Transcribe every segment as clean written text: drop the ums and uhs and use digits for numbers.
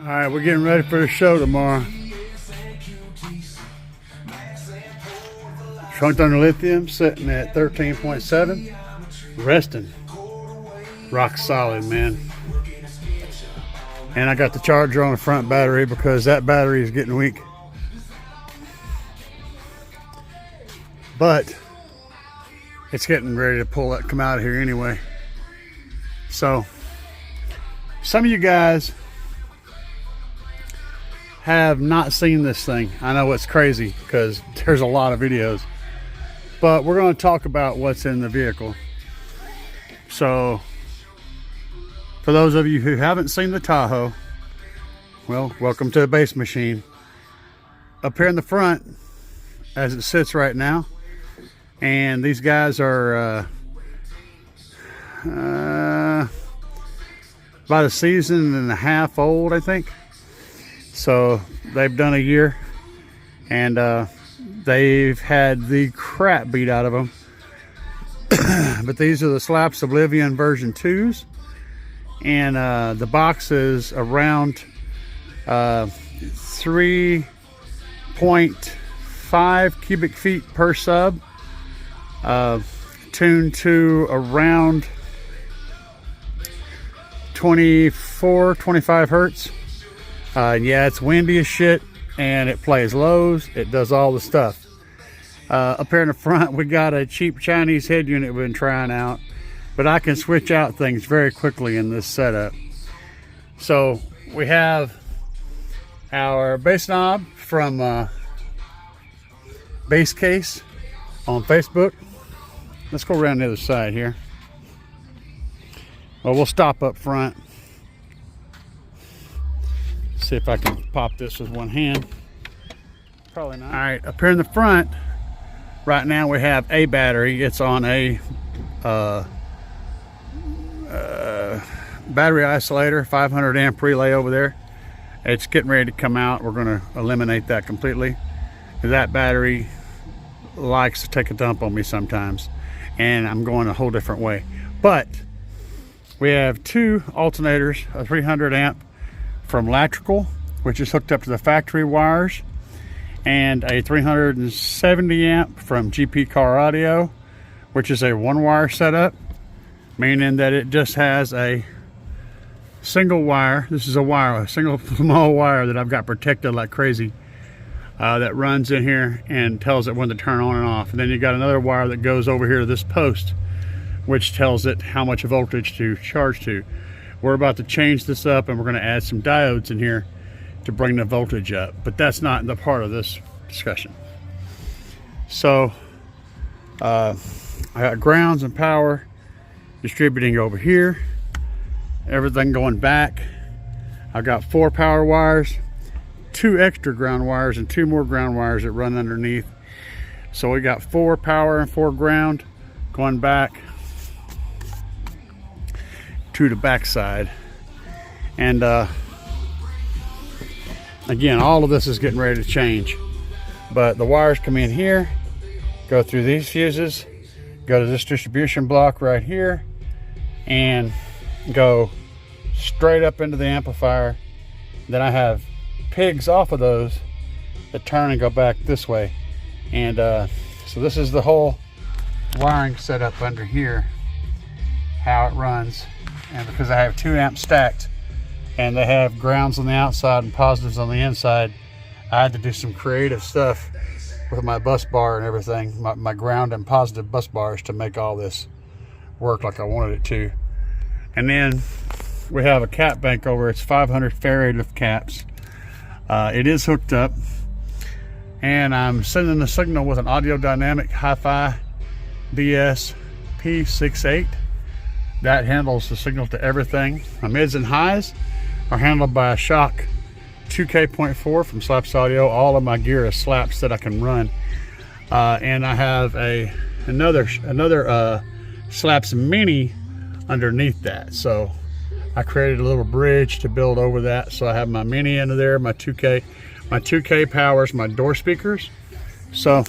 Alright, we're getting ready for the show tomorrow. Trunked under lithium, sitting at 13.7. Resting. Rock solid, man. And I got the charger on the front battery because that battery is getting weak. But it's getting ready to come out of here anyway. So some of you guys have not seen this thing. I know it's crazy because there's a lot of videos, but we're going to talk about what's in the vehicle. So for those of you who haven't seen the Tahoe, well, welcome to the base machine. Up here in the front, as it sits right now, and these guys are about a season and a half old, I think. So they've done a year, and they've had the crap beat out of them. But these are the SLAPZ Oblivion version 2s, and the box is around 3.5 cubic feet per sub, tuned to around 24-25 hertz. Yeah, it's windy as shit, and it plays lows. It does all the stuff. Up here in the front, we got a cheap Chinese head unit we've been trying out, but I can switch out things very quickly in this setup. So we have our bass knob from Bass Case on Facebook. Let's go around the other side here. Well, we'll stop up front. See if I can pop this with one hand. Probably not. All right, up here in the front, right now we have a battery. It's on a battery isolator, 500 amp relay over there. It's getting ready to come out. We're going to eliminate that completely. That battery likes to take a dump on me sometimes, and I'm going a whole different way. But we have two alternators, a 300 amp from Electrical, which is hooked up to the factory wires, and a 370 amp from GP Car Audio, which is a one wire setup, meaning that it just has a single wire. This is a single small wire that I've got protected like crazy, that runs in here and tells it when to turn on and off. And then you got another wire that goes over here to this post, which tells it how much voltage to charge to. We're about to change this up, and we're going to add some diodes in here to bring the voltage up, but that's not the part of this discussion. So I got grounds and power distributing over here, everything going back. I've got 4 power wires, 2 extra ground wires, and 2 more ground wires that run underneath. So we got 4 power and 4 ground going back to the back side. And again, all of this is getting ready to change, but the wires come in here, go through these fuses, go to this distribution block right here, and go straight up into the amplifier. Then I have pigs off of those that turn and go back this way. And so this is the whole wiring setup under here, how it runs. And because I have 2 amps stacked, and they have grounds on the outside and positives on the inside, I had to do some creative stuff with my bus bar and everything, my ground and positive bus bars, to make all this work like I wanted it to. And then we have a cap bank over. It's 500 Faraday lift caps. It is hooked up, and I'm sending the signal with an Audio Dynamic Hi-Fi DS P68. That handles the signal to everything. My mids and highs are handled by a Shock 2K.4 from SLAPZ Audio. All of my gear is SLAPZ that I can run. And I have another SLAPZ Mini underneath that. So I created a little bridge to build over that. So I have my Mini under there, my 2K. My 2K powers my door speakers. So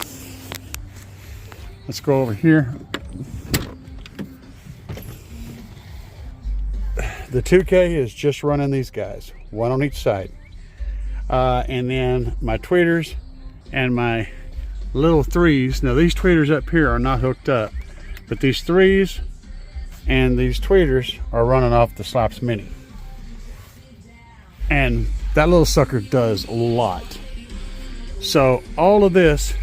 let's go over here. The 2K is just running these guys, one on each side. And then my tweeters and my little 3s. Now these tweeters up here are not hooked up, but these 3s and these tweeters are running off the SLAPZ Mini. And that little sucker does a lot. So all of this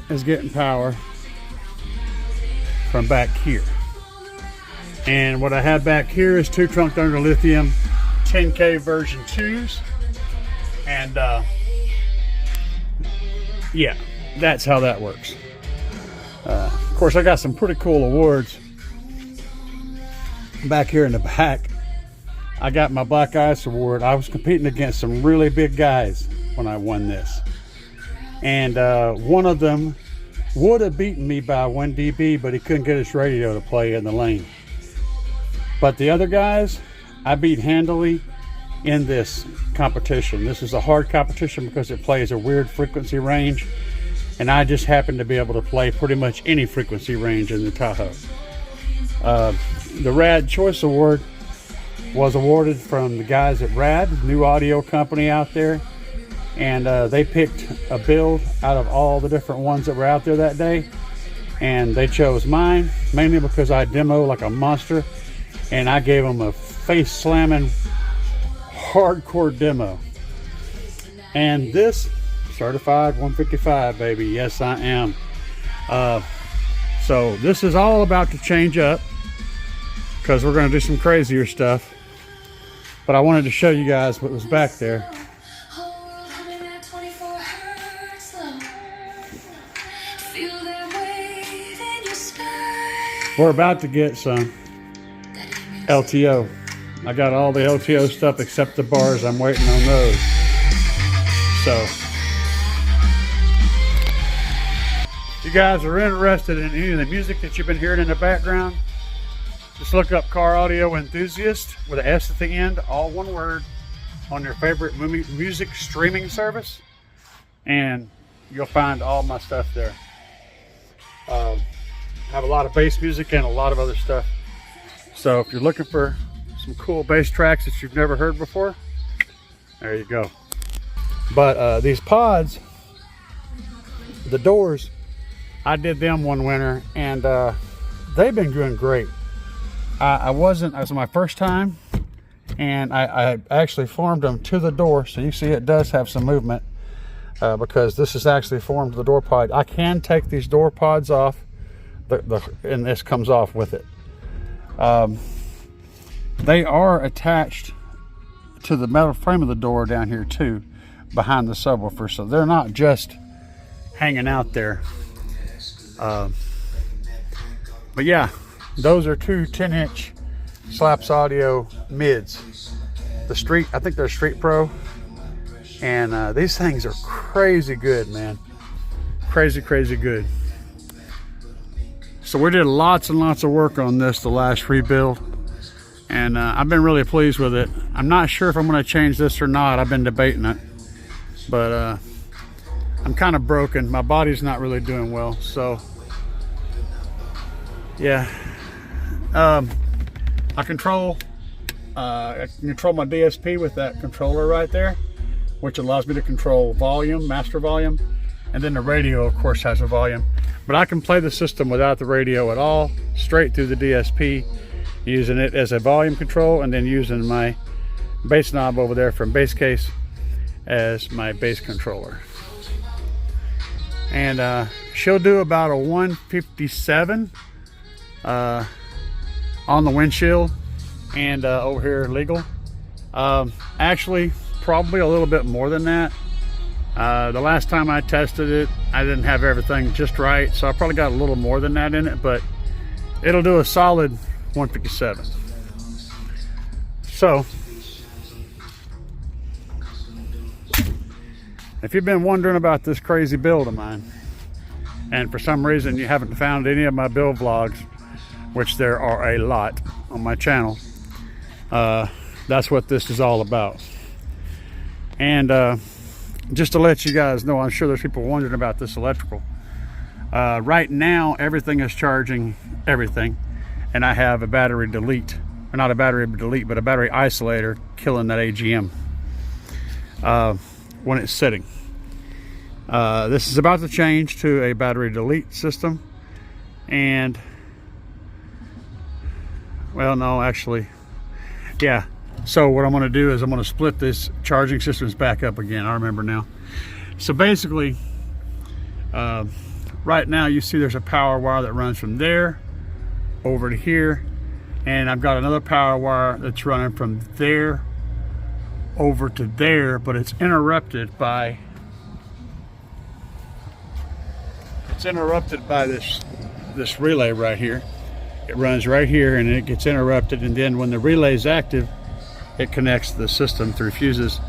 is getting power from back here. And what I have back here is 2 trunked under lithium 10K version 2s. And yeah, that's how that works. Of course, I got some pretty cool awards back here in the back. I got my Black Ice Award. I was competing against some really big guys when I won this. And one of them would have beaten me by 1 dB, but he couldn't get his radio to play in the lane. But the other guys, I beat handily in this competition. This is a hard competition because it plays a weird frequency range, and I just happen to be able to play pretty much any frequency range in the Tahoe. The Rad Choice Award was awarded from the guys at Rad, new audio company out there, and they picked a build out of all the different ones that were out there that day, and they chose mine mainly because I demo like a monster, and I gave them a face slamming hardcore demo. And this certified 155, baby. Yes, I am. So this is all about to change up because we're going to do some crazier stuff, but I wanted to show you guys what was back there. We're about to get some LTO. I got all the LTO stuff except the bars. I'm waiting on those. So, if you guys are interested in any of the music that you've been hearing in the background, just look up Car Audio Enthusiast with an S at the end, all one word, on your favorite music streaming service, and you'll find all my stuff there. I have a lot of bass music and a lot of other stuff. So if you're looking for some cool bass tracks that you've never heard before, there you go. But these pods, the doors, I did them one winter, and they've been doing great. It was my first time, and I actually formed them to the door, so you see it does have some movement because this is actually formed to the door pod. I can take these door pods off, and this comes off with it. They are attached to the metal frame of the door down here too, behind the subwoofer, so they're not just hanging out there. But yeah, those are 2 10-inch SLAPZ Audio mids. I think they're Street Pro, and these things are crazy good, man. Crazy good. So we did lots and lots of work on this the last rebuild, and I've been really pleased with it. I'm not sure if I'm going to change this or not. I've been debating it, but I'm kind of broken. My body's not really doing well, so yeah. I can control my DSP with that controller right there, which allows me to control volume, master volume, and then the radio of course has a volume. But I can play the system without the radio at all, straight through the DSP, using it as a volume control, and then using my bass knob over there from bass case as my bass controller. And she'll do about a 157 on the windshield and over here legal. Actually, probably a little bit more than that. The last time I tested it, I didn't have everything just right, so I probably got a little more than that in it, but it'll do a solid 157. So, if you've been wondering about this crazy build of mine, and for some reason you haven't found any of my build vlogs, which there are a lot on my channel, that's what this is all about. And just to let you guys know, I'm sure there's people wondering about this electrical. Right now, everything is charging everything, and I have a battery delete or not a battery delete, but a battery isolator, killing that AGM when it's sitting. This is about to change to a battery delete system, and well, no, actually, yeah. So what I'm going to do is I'm going to split this charging systems back up again. I remember now. So basically, right now you see there's a power wire that runs from there over to here, and I've got another power wire that's running from there over to there, but it's interrupted by this relay right here. It runs right here and it gets interrupted, and then when the relay is active, it connects to the system through fuses.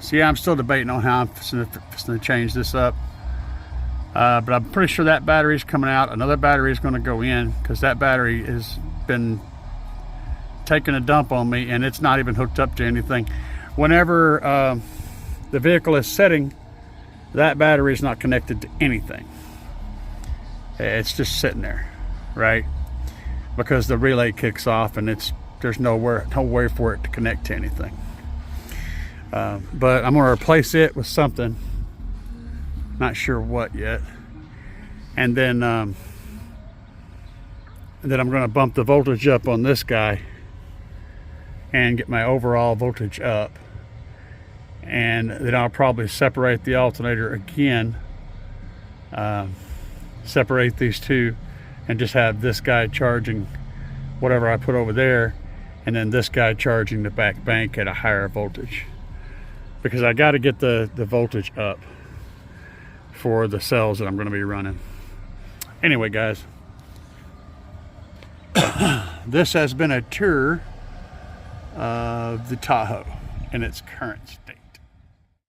So yeah, I'm still debating on how I'm going to change this up. But I'm pretty sure that battery is coming out. Another battery is going to go in, because that battery has been taking a dump on me, and it's not even hooked up to anything. Whenever the vehicle is setting, that battery is not connected to anything. It's just sitting there, right? Because the relay kicks off, and there's no way for it to connect to anything. But I'm going to replace it with something. Not sure what yet. And then I'm going to bump the voltage up on this guy and get my overall voltage up. And then I'll probably separate the alternator again, separate these two, and just have this guy charging whatever I put over there, and then this guy charging the back bank at a higher voltage, because I got to get the voltage up for the cells that I'm going to be running. Anyway, guys, this has been a tour of the Tahoe in its current state.